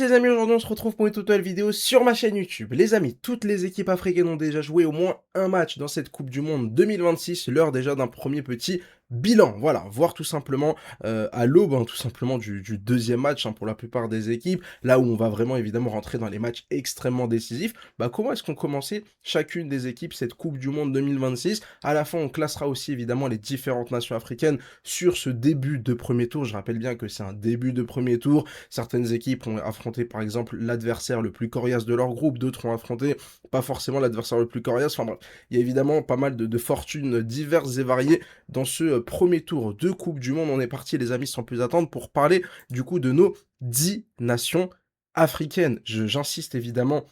Les amis, aujourd'hui on se retrouve pour une toute nouvelle vidéo sur ma chaîne YouTube. Les amis, toutes les équipes africaines ont déjà joué au moins un match dans cette Coupe du Monde 2026, l'heure déjà d'un premier petit bilan. Voilà, voir tout simplement à l'aube, tout simplement du deuxième match pour la plupart des équipes, là où on va vraiment évidemment rentrer dans les matchs extrêmement décisifs. Comment est-ce qu'on commençait chacune des équipes cette Coupe du Monde 2026? À la fin, on classera aussi évidemment les différentes nations africaines sur ce début de premier tour. Je rappelle bien que c'est un début de premier tour. Certaines équipes ont affronté par exemple l'adversaire le plus coriace de leur groupe, d'autres ont affronté pas forcément l'adversaire le plus coriace. Enfin bref, il y a évidemment pas mal de fortunes diverses et variées dans ce premier tour de Coupe du Monde. On est parti les amis sans plus attendre pour parler du coup de nos 10 nations africaines. J'insiste évidemment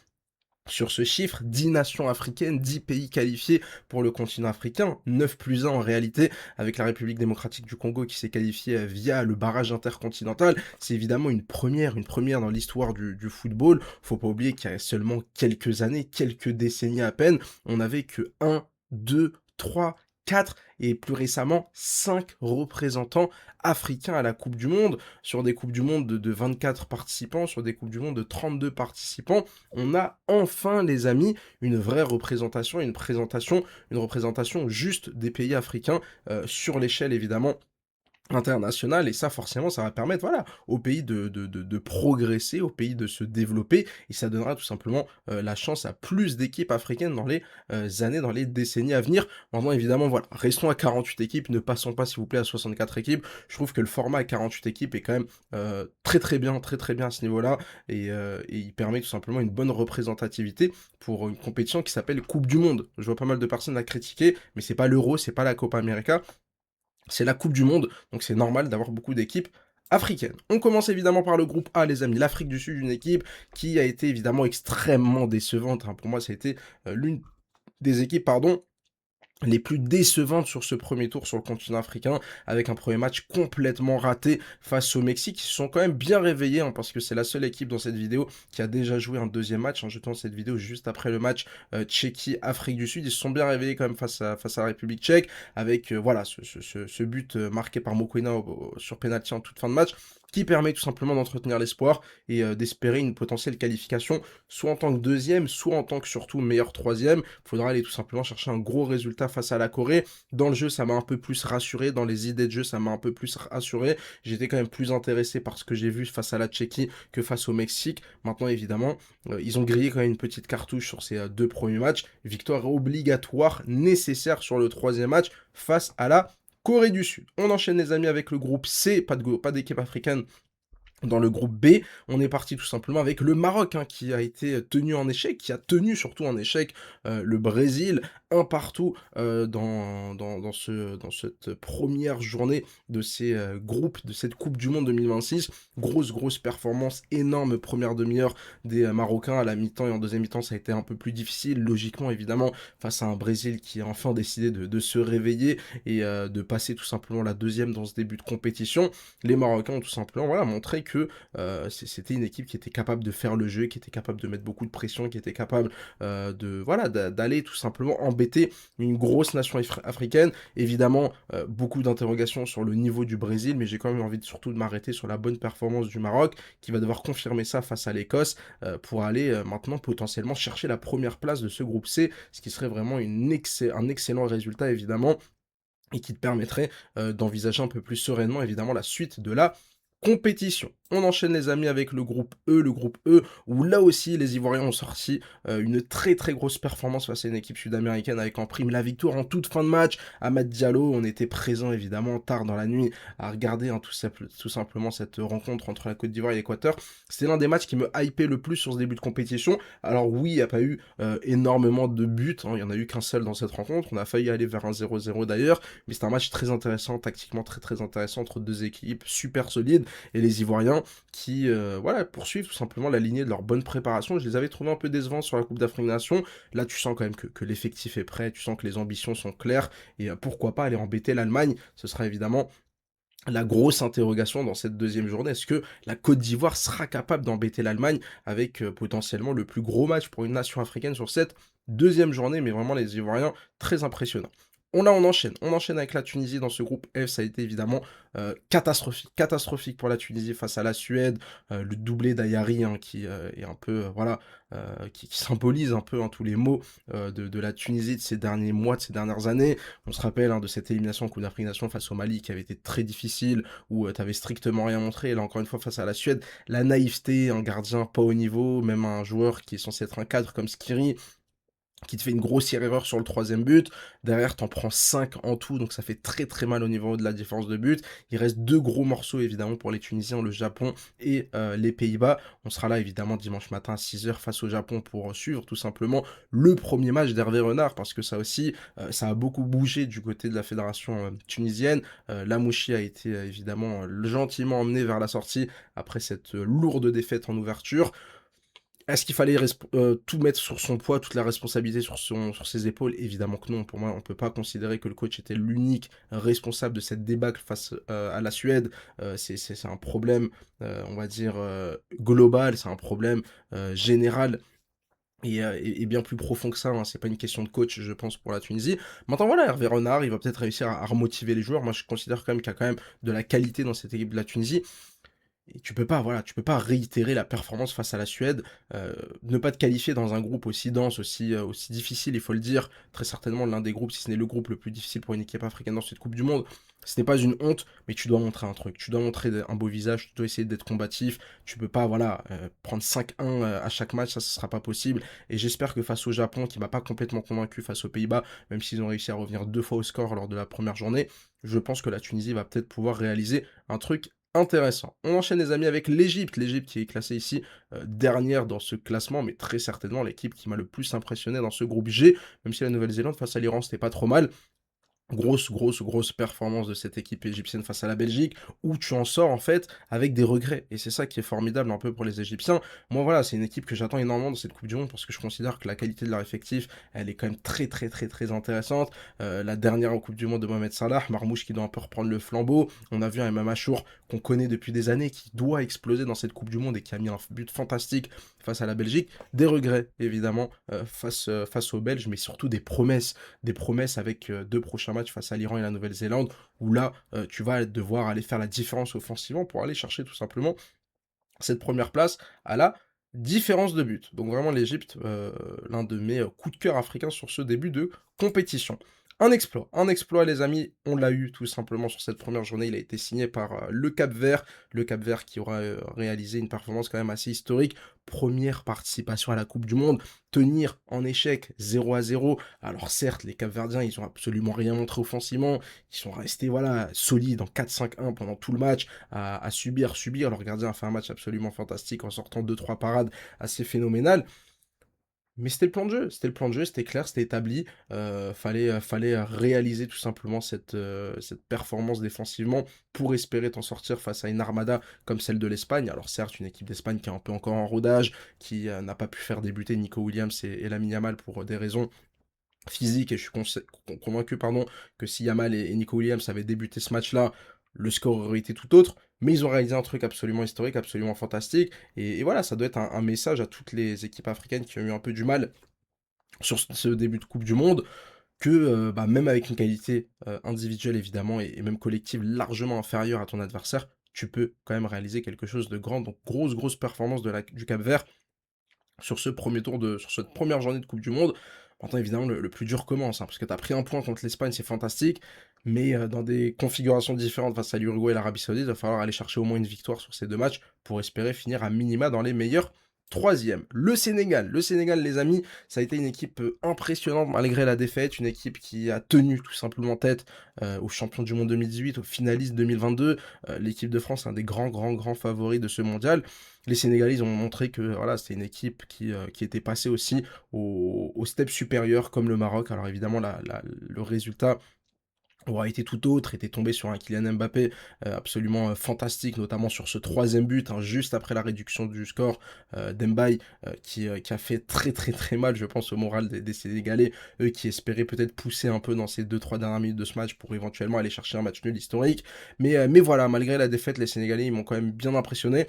sur ce chiffre, 10 nations africaines, 10 pays qualifiés pour le continent africain, 9 plus 1 en réalité, avec la République démocratique du Congo qui s'est qualifiée via le barrage intercontinental. C'est évidemment une première dans l'histoire du football. Faut pas oublier qu'il y a seulement quelques années, quelques décennies à peine, on n'avait que 1, 2, 3, 4 et plus récemment 5 représentants africains à la Coupe du Monde, sur des Coupes du Monde de 24 participants, sur des Coupes du Monde de 32 participants. On a enfin, les amis, une vraie représentation, une représentation juste des pays africains sur l'échelle évidemment international, et ça forcément ça va permettre voilà au pays de progresser, au pays de se développer, et ça donnera tout simplement la chance à plus d'équipes africaines dans les années, dans les décennies à venir. Maintenant évidemment voilà, restons à 48 équipes, ne passons pas s'il vous plaît à 64 équipes. Je trouve que le format à 48 équipes est quand même très bien à ce niveau-là, et il permet tout simplement une bonne représentativité pour une compétition qui s'appelle Coupe du Monde. Je vois pas mal de personnes la critiquer, mais c'est pas l'Euro, c'est pas la Copa América, c'est la Coupe du Monde, donc c'est normal d'avoir beaucoup d'équipes africaines. On commence évidemment par le groupe A, les amis. L'Afrique du Sud, une équipe qui a été évidemment extrêmement décevante. Pour moi, ça a été l'une des équipes, pardon, les plus décevantes sur ce premier tour sur le continent africain, avec un premier match complètement raté face au Mexique. Ils se sont quand même bien réveillés, parce que c'est la seule équipe dans cette vidéo qui a déjà joué un deuxième match. Je tourne cette vidéo juste après le match Tchéquie-Afrique du Sud. Ils se sont bien réveillés quand même face à la République tchèque, avec voilà ce but marqué par Mokoena sur penalty en toute fin de match, qui permet tout simplement d'entretenir l'espoir et d'espérer une potentielle qualification, soit en tant que deuxième, soit en tant que surtout meilleur troisième. Il faudra aller tout simplement chercher un gros résultat face à la Corée. Dans le jeu, ça m'a un peu plus rassuré, dans les idées de jeu, ça m'a un peu plus rassuré. J'étais quand même plus intéressé par ce que j'ai vu face à la Tchéquie que face au Mexique. Maintenant, évidemment, ils ont grillé quand même une petite cartouche sur ces deux premiers matchs. Victoire obligatoire, nécessaire sur le troisième match face à la Corée du Sud. On enchaîne les amis avec le groupe C, pas d'équipe africaine dans le groupe B. On est parti tout simplement avec le Maroc, qui a été tenu en échec, qui a tenu surtout en échec le Brésil, un partout dans cette première journée de ces groupes, de cette Coupe du Monde 2026. Grosse performance, énorme première demi-heure des Marocains. À la mi-temps et en deuxième mi-temps, ça a été un peu plus difficile, logiquement évidemment, face à un Brésil qui a enfin décidé de se réveiller et de passer tout simplement la deuxième dans ce début de compétition. Les Marocains ont tout simplement voilà, montré que c'était une équipe qui était capable de faire le jeu, qui était capable de mettre beaucoup de pression, qui était capable d'aller tout simplement embêter une grosse nation africaine. Évidemment, beaucoup d'interrogations sur le niveau du Brésil, mais j'ai quand même envie surtout de m'arrêter sur la bonne performance du Maroc, qui va devoir confirmer ça face à l'Écosse pour aller maintenant potentiellement chercher la première place de ce groupe C, ce qui serait vraiment un excellent résultat évidemment, et qui te permettrait d'envisager un peu plus sereinement évidemment la suite de la compétition. On enchaîne les amis avec le groupe E, où là aussi les Ivoiriens ont sorti une très grosse performance face à une équipe sud-américaine, avec en prime la victoire en toute fin de match. Amad Diallo, on était présent évidemment tard dans la nuit à regarder tout simplement cette rencontre entre la Côte d'Ivoire et l'Équateur. C'était l'un des matchs qui me hypait le plus sur ce début de compétition. Alors oui, il n'y a pas eu énormément de buts, il n'y en a eu qu'un seul dans cette rencontre, on a failli aller vers un 0-0 d'ailleurs, mais c'est un match très intéressant, tactiquement très intéressant, entre deux équipes super solides, et les Ivoiriens qui voilà, poursuivent tout simplement la lignée de leur bonne préparation. Je les avais trouvés un peu décevants sur la Coupe d'Afrique des Nations. Là, tu sens quand même que l'effectif est prêt, tu sens que les ambitions sont claires, et pourquoi pas aller embêter l'Allemagne. Ce sera évidemment la grosse interrogation dans cette deuxième journée. Est-ce que la Côte d'Ivoire sera capable d'embêter l'Allemagne avec potentiellement le plus gros match pour une nation africaine sur cette deuxième journée? Mais vraiment les Ivoiriens très impressionnants. On enchaîne avec la Tunisie dans ce groupe F, ça a été évidemment, catastrophique. Catastrophique pour la Tunisie face à la Suède, le doublé d'Ayari, hein, qui, est un peu, voilà, qui symbolise un peu, hein, tous les maux, de la Tunisie de ces derniers mois, de ces dernières années. On se rappelle, hein, de cette élimination en Coupe d'Afrique des Nations face au Mali qui avait été très difficile, où, tu avais strictement rien montré. Et là, encore une fois, face à la Suède, la naïveté, un gardien pas au niveau, même un joueur qui est censé être un cadre comme Skiri, qui te fait une grossière erreur sur le troisième but. Derrière, t'en prends 5 en tout, donc ça fait très très mal au niveau de la différence de but. Il reste deux gros morceaux évidemment pour les Tunisiens, le Japon et les Pays-Bas. On sera là évidemment dimanche matin à 6 h face au Japon pour suivre tout simplement le premier match d'Hervé Renard, parce que ça aussi, ça a beaucoup bougé du côté de la fédération tunisienne. Lamouchi a été évidemment gentiment emmené vers la sortie après cette lourde défaite en ouverture. Est-ce qu'il fallait tout mettre sur son poids, toute la responsabilité sur ses épaules? Évidemment que non. Pour moi, on peut pas considérer que le coach était l'unique responsable de cette débâcle face, à la Suède. C'est un problème, on va dire, global, c'est un problème, général et bien plus profond que ça, hein. C'est pas une question de coach, je pense, pour la Tunisie. Maintenant, voilà, Hervé Renard, il va peut-être réussir à remotiver les joueurs. Moi, je considère quand même qu'il y a quand même de la qualité dans cette équipe de la Tunisie. Et tu peux pas, voilà, tu peux pas réitérer la performance face à la Suède, ne pas te qualifier dans un groupe aussi dense, aussi difficile, il faut le dire, très certainement l'un des groupes, si ce n'est le groupe le plus difficile pour une équipe africaine dans cette coupe du monde. Ce n'est pas une honte, mais tu dois montrer un truc, tu dois montrer un beau visage, tu dois essayer d'être combatif, tu peux pas, voilà, prendre 5-1 à chaque match, ça, ce sera pas possible. Et j'espère que face au Japon, qui m'a pas complètement convaincu face aux Pays-Bas, même s'ils ont réussi à revenir 2 fois au score lors de la première journée, je pense que la Tunisie va peut-être pouvoir réaliser un truc intéressant. On enchaîne les amis avec l'Égypte. L'Égypte qui est classée ici dernière dans ce classement, mais très certainement l'équipe qui m'a le plus impressionné dans ce groupe G, même si la Nouvelle-Zélande face à l'Iran c'était pas trop mal. Grosse performance de cette équipe égyptienne face à la Belgique, où tu en sors en fait avec des regrets. Et c'est ça qui est formidable un peu pour les Égyptiens. Moi voilà, c'est une équipe que j'attends énormément dans cette Coupe du Monde parce que je considère que la qualité de leur effectif, elle est quand même très intéressante. La dernière en Coupe du Monde de Mohamed Salah, Marmouche qui doit un peu reprendre le flambeau. On a vu un Imam Achour qu'on connaît depuis des années, qui doit exploser dans cette Coupe du Monde et qui a mis un but fantastique face à la Belgique. Des regrets évidemment face aux Belges, mais surtout des promesses avec 2 prochains matchs face à l'Iran et la Nouvelle-Zélande, où là, tu vas devoir aller faire la différence offensivement pour aller chercher tout simplement cette première place à la différence de but. Donc vraiment l'Égypte, l'un de mes, coups de cœur africains sur ce début de compétition. Un exploit les amis, on l'a eu tout simplement sur cette première journée, il a été signé par, le Cap-Vert qui aura, réalisé une performance quand même assez historique. Première participation à la coupe du monde, tenir en échec 0-0. Alors certes, les Cap-Verdiens, ils ont absolument rien montré offensivement, ils sont restés, voilà, solides en 4-5-1 pendant tout le match, à subir. Leur gardien a fait un match absolument fantastique en sortant 2-3 parades assez phénoménales. Mais c'était le plan de jeu, c'était clair, c'était établi. Fallait réaliser tout simplement cette performance défensivement pour espérer t'en sortir face à une armada comme celle de l'Espagne. Alors certes, une équipe d'Espagne qui est un peu encore en rodage, qui n'a pas pu faire débuter Nico Williams et Lamine Yamal pour des raisons physique, et je suis convaincu pardon, que si Yamal et Nico Williams avaient débuté ce match-là, le score aurait été tout autre, mais ils ont réalisé un truc absolument historique, absolument fantastique, et voilà, ça doit être un message à toutes les équipes africaines qui ont eu un peu du mal sur ce début de Coupe du Monde, que bah, même avec une qualité individuelle évidemment, et même collective largement inférieure à ton adversaire, tu peux quand même réaliser quelque chose de grand. Donc grosse performance du Cap-Vert sur sur cette première journée de Coupe du Monde. Maintenant, évidemment, le plus dur commence, hein, parce que tu as pris un point contre l'Espagne, c'est fantastique, mais dans des configurations différentes face à l'Uruguay et l'Arabie Saoudite, il va falloir aller chercher au moins une victoire sur ces deux matchs pour espérer finir à minima dans les meilleurs troisièmes. Le Sénégal, les amis, ça a été une équipe impressionnante malgré la défaite, une équipe qui a tenu tout simplement tête aux champions du monde 2018, aux finalistes 2022. L'équipe de France est un des grands favoris de ce mondial. Les Sénégalais, ils ont montré que voilà, c'était une équipe qui était passée aussi au step supérieur comme le Maroc. Alors évidemment, le résultat aura été tout autre, était tombé sur un Kylian Mbappé absolument fantastique, notamment sur ce troisième but, hein, juste après la réduction du score d'Mbaye, qui a fait très mal, je pense, au moral des Sénégalais, eux qui espéraient peut-être pousser un peu dans ces 2-3 dernières minutes de ce match pour éventuellement aller chercher un match nul historique. Mais voilà, malgré la défaite, les Sénégalais, ils m'ont quand même bien impressionné.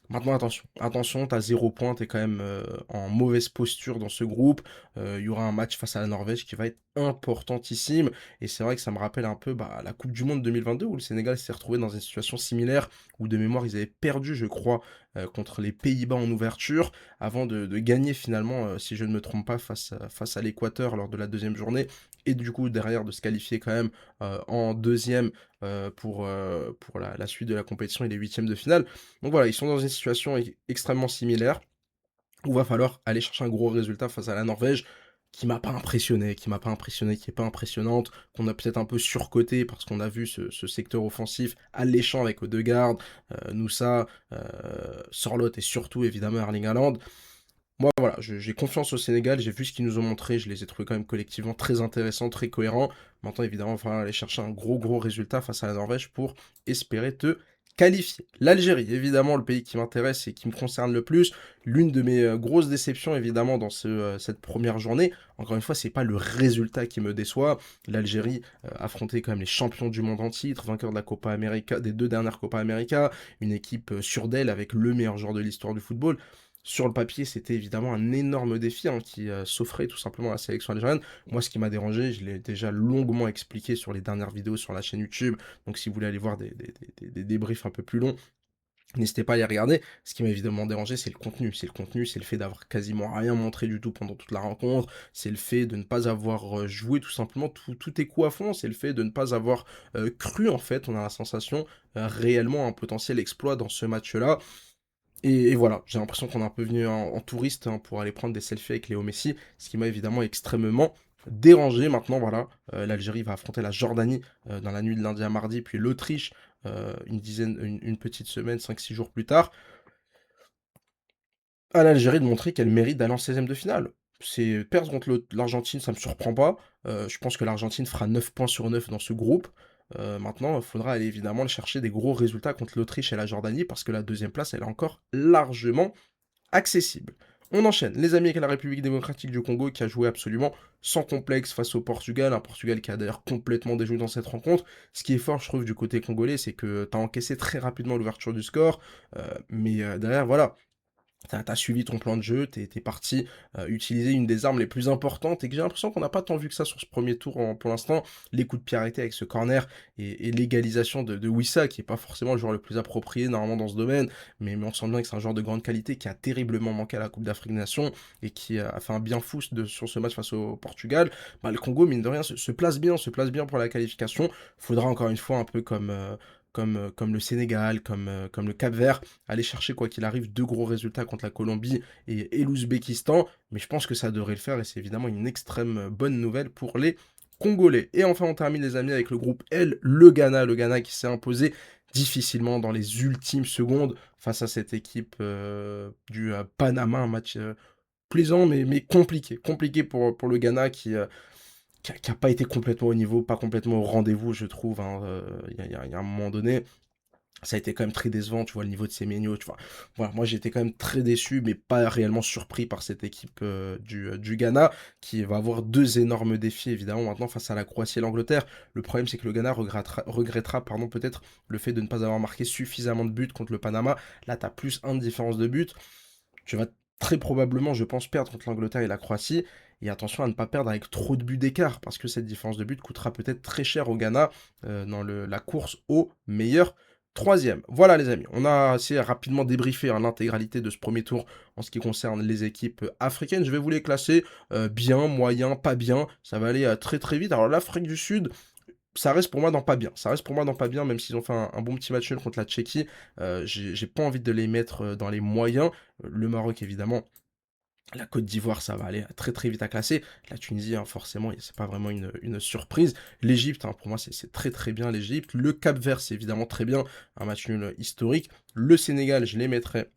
Maintenant, attention, attention, tu as 0 point, tu es quand même en mauvaise posture dans ce groupe. Il y aura un match face à la Norvège qui va être importantissime. Et c'est vrai que ça me rappelle un peu bah, la Coupe du Monde 2022 où le Sénégal s'est retrouvé dans une situation similaire, où de mémoire ils avaient perdu, je crois, contre les Pays-Bas en ouverture, avant de gagner finalement, si je ne me trompe pas, face à l'Équateur lors de la deuxième journée. Et du coup, derrière, de se qualifier quand même en deuxième pour la suite de la compétition et les huitièmes de finale. Donc voilà, ils sont dans une situation extrêmement similaire où il va falloir aller chercher un gros résultat face à la Norvège qui m'a pas impressionné, qui est pas impressionnante, qu'on a peut-être un peu surcoté parce qu'on a vu ce secteur offensif alléchant avec Odegaard, Nusa, Sorloth et surtout évidemment Erling Haaland. Moi, voilà, j'ai confiance au Sénégal, j'ai vu ce qu'ils nous ont montré, je les ai trouvés quand même collectivement très intéressants, très cohérents. Maintenant, évidemment, il va falloir aller chercher un gros résultat face à la Norvège pour espérer te qualifier. L'Algérie, évidemment, le pays qui m'intéresse et qui me concerne le plus. L'une de mes grosses déceptions, évidemment, dans cette première journée. Encore une fois, c'est pas le résultat qui me déçoit. L'Algérie affrontait quand même les champions du monde en titre, vainqueur de la Copa América, des deux dernières Copa América, une équipe sûre d'elle avec le meilleur joueur de l'histoire du football. Sur le papier, c'était évidemment un énorme défi hein, qui s'offrait tout simplement à la sélection algérienne. Moi, ce qui m'a dérangé, je l'ai déjà longuement expliqué sur les dernières vidéos sur la chaîne YouTube. Donc, si vous voulez aller voir des débriefs un peu plus longs, n'hésitez pas à les regarder. Ce qui m'a évidemment dérangé, c'est le contenu. C'est le contenu, c'est le fait d'avoir quasiment rien montré du tout pendant toute la rencontre. C'est le fait de ne pas avoir joué tout simplement tous tes coups à fond. C'est le fait de ne pas avoir cru, en fait, on a la sensation, réellement un potentiel exploit dans ce match-là. Et voilà, j'ai l'impression qu'on est un peu venu en touriste hein, pour aller prendre des selfies avec Léo Messi, ce qui m'a évidemment extrêmement dérangé. Maintenant, voilà, l'Algérie va affronter la Jordanie dans la nuit de lundi à mardi, puis l'Autriche une petite semaine, 5 6 jours plus tard. À l'Algérie de montrer qu'elle mérite d'aller en 16e de finale. C'est perdre contre l'Argentine, ça me surprend pas. Je pense que l'Argentine fera 9 points sur 9 dans ce groupe. Maintenant, il faudra aller évidemment chercher des gros résultats contre l'Autriche et la Jordanie parce que la deuxième place, elle est encore largement accessible. On enchaîne, les amis, avec la République démocratique du Congo qui a joué absolument sans complexe face au Portugal, un Portugal qui a d'ailleurs complètement déjoué dans cette rencontre. Ce qui est fort, je trouve, du côté congolais, c'est que tu as encaissé très rapidement l'ouverture du score, mais derrière, voilà, t'as suivi ton plan de jeu, t'es parti utiliser une des armes les plus importantes et que j'ai l'impression qu'on n'a pas tant vu que ça sur ce premier tour pour l'instant. Les coups de pied arrêtés avec ce corner et l'égalisation de Wissa, qui est pas forcément le joueur le plus approprié normalement dans ce domaine, mais on sent bien que c'est un joueur de grande qualité qui a terriblement manqué à la Coupe d'Afrique des Nations et qui a fait un bien fou sur ce match face au Portugal. Bah, le Congo, mine de rien, se place bien pour la qualification. Faudra encore une fois un peu comme le Sénégal, comme le Cap-Vert, aller chercher quoi qu'il arrive 2 gros résultats contre la Colombie et l'Ouzbékistan, mais je pense que ça devrait le faire et c'est évidemment une extrême bonne nouvelle pour les Congolais. Et enfin, on termine les amis avec le groupe L, le Ghana qui s'est imposé difficilement dans les ultimes secondes face à cette équipe du Panama, un match plaisant mais compliqué pour le Ghana qui a pas été complètement au niveau, pas complètement au rendez-vous, je trouve. Hein, il y a un moment donné, ça a été quand même très décevant, tu vois, le niveau de Semenyo, tu vois. Voilà, moi j'ai été quand même très déçu, mais pas réellement surpris par cette équipe du Ghana, qui va avoir deux énormes défis, évidemment, maintenant face à la Croatie et l'Angleterre. Le problème, c'est que le Ghana regrettera pardon, peut-être le fait de ne pas avoir marqué suffisamment de buts contre le Panama. Là, tu as plus un de différence de but. Tu vas très probablement, je pense, perdre contre l'Angleterre et la Croatie. Et attention à ne pas perdre avec trop de buts d'écart, parce que cette différence de but coûtera peut-être très cher au Ghana dans la course au meilleur troisième. Voilà les amis, on a assez rapidement débriefé l'intégralité de ce premier tour en ce qui concerne les équipes africaines. Je vais vous les classer bien, moyen, pas bien. Ça va aller très vite. Alors l'Afrique du Sud, ça reste pour moi dans pas bien. Ça reste pour moi dans pas bien, même s'ils ont fait un bon petit match nul contre la Tchéquie. J'ai pas envie de les mettre dans les moyens. Le Maroc, évidemment. La Côte d'Ivoire, ça va aller très vite à classer. La Tunisie, hein, forcément, c'est pas vraiment une surprise. L'Égypte, hein, pour moi, c'est très bien l'Égypte. Le Cap-Vert, c'est évidemment très bien. Un match nul historique. Le Sénégal, je les mettrais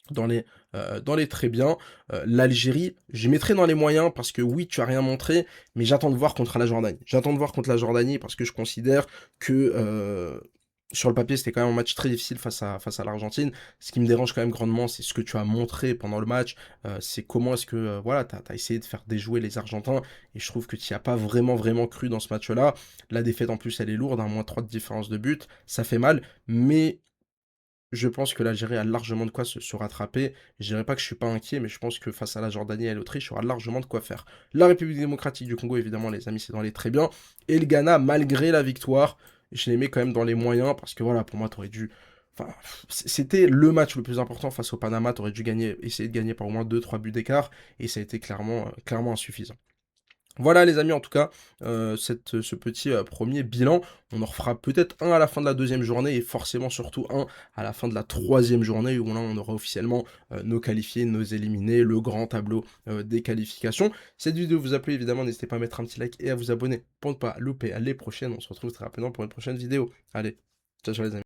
dans les très bien. L'Algérie, je mettrai dans les moyens parce que oui, tu as rien montré, mais j'attends de voir contre la Jordanie. J'attends de voir contre la Jordanie parce que je considère que sur le papier, c'était quand même un match très difficile face à l'Argentine. Ce qui me dérange quand même grandement, c'est ce que tu as montré pendant le match. C'est comment est-ce que voilà, tu as essayé de faire déjouer les Argentins. Et je trouve que tu n'y as pas vraiment cru dans ce match-là. La défaite en plus, elle est lourde, un -3 de différence de but. Ça fait mal. Mais Je pense que l'Algérie a largement de quoi se rattraper. Je dirais pas que je suis pas inquiet, mais je pense que face à la Jordanie et à l'Autriche, il y aura largement de quoi faire. La République démocratique du Congo, évidemment, les amis, c'est dans les très bien. Et le Ghana, malgré la victoire, je les mets quand même dans les moyens parce que voilà, pour moi, t'aurais dû. Enfin, c'était le match le plus important face au Panama. T'aurais dû gagner, essayer de gagner par au moins 2-3 buts d'écart. Et ça a été clairement insuffisant. Voilà les amis, en tout cas, ce petit, 1 bilan. On en refera peut-être un à la fin de la deuxième journée et forcément surtout un à la fin de la troisième journée où là, on aura officiellement, nos qualifiés, nos éliminés, le grand tableau, des qualifications. Cette vidéo vous a plu évidemment, n'hésitez pas à mettre un petit like et à vous abonner pour ne pas louper les prochaines. On se retrouve très rapidement pour une prochaine vidéo. Allez, ciao, ciao les amis.